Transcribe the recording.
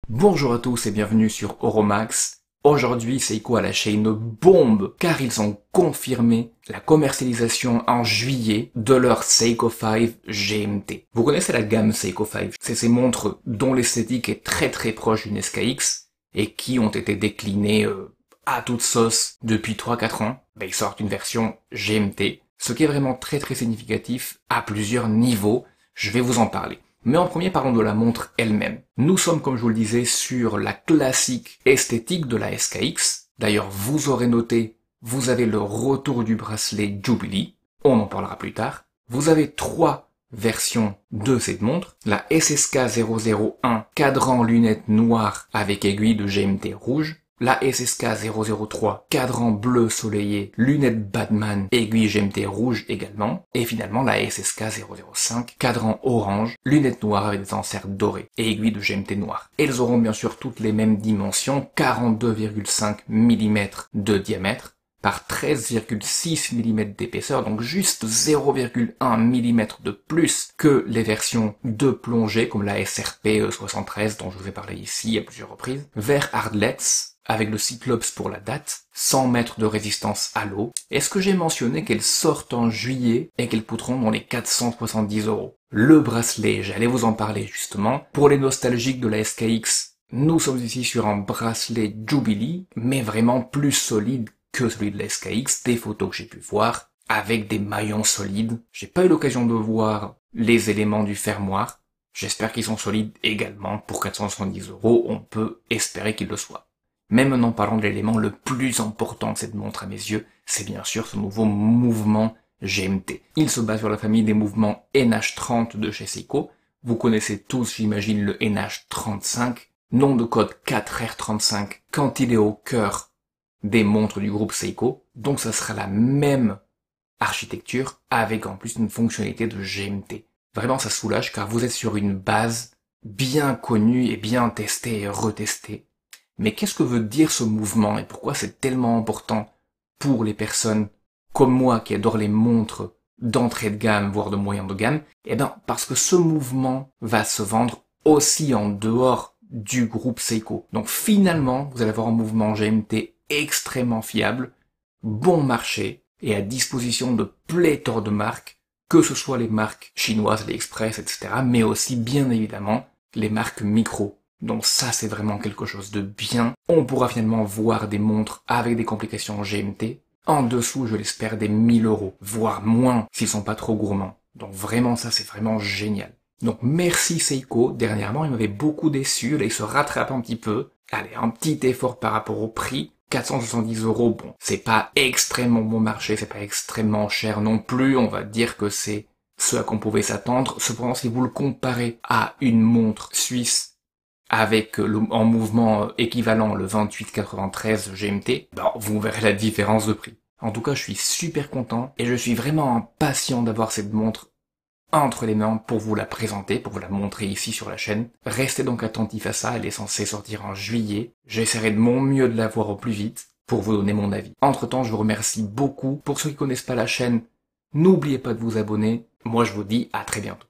Bonjour à tous et bienvenue sur Oromax. Aujourd'hui, Seiko a lâché une bombe car ils ont confirmé la commercialisation en juillet de leur Seiko 5 GMT. Vous connaissez la gamme Seiko 5, c'est ces montres dont l'esthétique est très proche d'une SKX et qui ont été déclinées à toute sauce depuis 3-4 ans. Ils sortent une version GMT, ce qui est vraiment très significatif à plusieurs niveaux. Je vais vous en parler. Mais en premier, parlons de la montre elle-même. Nous sommes, comme je vous le disais, sur la classique esthétique de la SKX. D'ailleurs, vous aurez noté, vous avez le retour du bracelet Jubilee. On en parlera plus tard. Vous avez 3 versions de cette montre. La SSK 001, cadran lunettes noires avec aiguille de GMT rouge. La SSK 003, cadran bleu soleillé, lunettes Batman, aiguille GMT rouge également. Et finalement la SSK 005, cadran orange, lunettes noires avec des enserts dorés et aiguille de GMT noire. Elles auront bien sûr toutes les mêmes dimensions, 42,5 mm de diamètre par 13,6 mm d'épaisseur, donc juste 0,1 mm de plus que les versions de plongée comme la SRP 73 dont je vous ai parlé ici à plusieurs reprises. Vert Hardlex, avec le Cyclops pour la date, 100 mètres de résistance à l'eau. Est-ce que j'ai mentionné qu'elles sortent en juillet et qu'elles coûteront dans les 470 €? Le bracelet, j'allais vous en parler justement. Pour les nostalgiques de la SKX, nous sommes ici sur un bracelet Jubilee, mais vraiment plus solide que celui de la SKX, des photos que j'ai pu voir, avec des maillons solides. J'ai pas eu l'occasion de voir les éléments du fermoir. J'espère qu'ils sont solides également. Pour 470 €, on peut espérer qu'ils le soient. Mais maintenant, parlons de l'élément le plus important de cette montre à mes yeux, c'est bien sûr ce nouveau mouvement GMT. Il se base sur la famille des mouvements NH30 de chez Seiko. Vous connaissez tous, j'imagine, le NH35, nom de code 4R35 quand il est au cœur des montres du groupe Seiko. Donc ça sera la même architecture avec en plus une fonctionnalité de GMT. Vraiment, ça soulage car vous êtes sur une base bien connue et bien testée et retestée. Mais qu'est-ce que veut dire ce mouvement et pourquoi c'est tellement important pour les personnes comme moi qui adorent les montres d'entrée de gamme, voire de moyen de gamme? Parce que ce mouvement va se vendre aussi en dehors du groupe Seiko. Donc finalement, vous allez avoir un mouvement GMT extrêmement fiable, bon marché et à disposition de pléthore de marques, que ce soit les marques chinoises, les Express, etc., mais aussi bien évidemment les marques micro. Donc ça, c'est vraiment quelque chose de bien. On pourra finalement voir des montres avec des complications GMT. En dessous, je l'espère, des 1000 €, voire moins s'ils sont pas trop gourmands. Donc vraiment, ça, c'est vraiment génial. Donc merci Seiko. Dernièrement, il m'avait beaucoup déçu. Là, il se rattrape un petit peu. Allez, un petit effort par rapport au prix. 470 €, bon, c'est pas extrêmement bon marché, c'est pas extrêmement cher non plus. On va dire que c'est ce à quoi on pouvait s'attendre. Cependant, si vous le comparez à une montre suisse avec en mouvement équivalent le 2893 GMT, vous verrez la différence de prix. En tout cas, je suis super content et je suis vraiment impatient d'avoir cette montre entre les mains pour vous la présenter, pour vous la montrer ici sur la chaîne. Restez donc attentifs à ça, elle est censée sortir en juillet. J'essaierai de mon mieux de la voir au plus vite pour vous donner mon avis. Entre-temps, je vous remercie beaucoup. Pour ceux qui connaissent pas la chaîne, n'oubliez pas de vous abonner. Moi, je vous dis à très bientôt.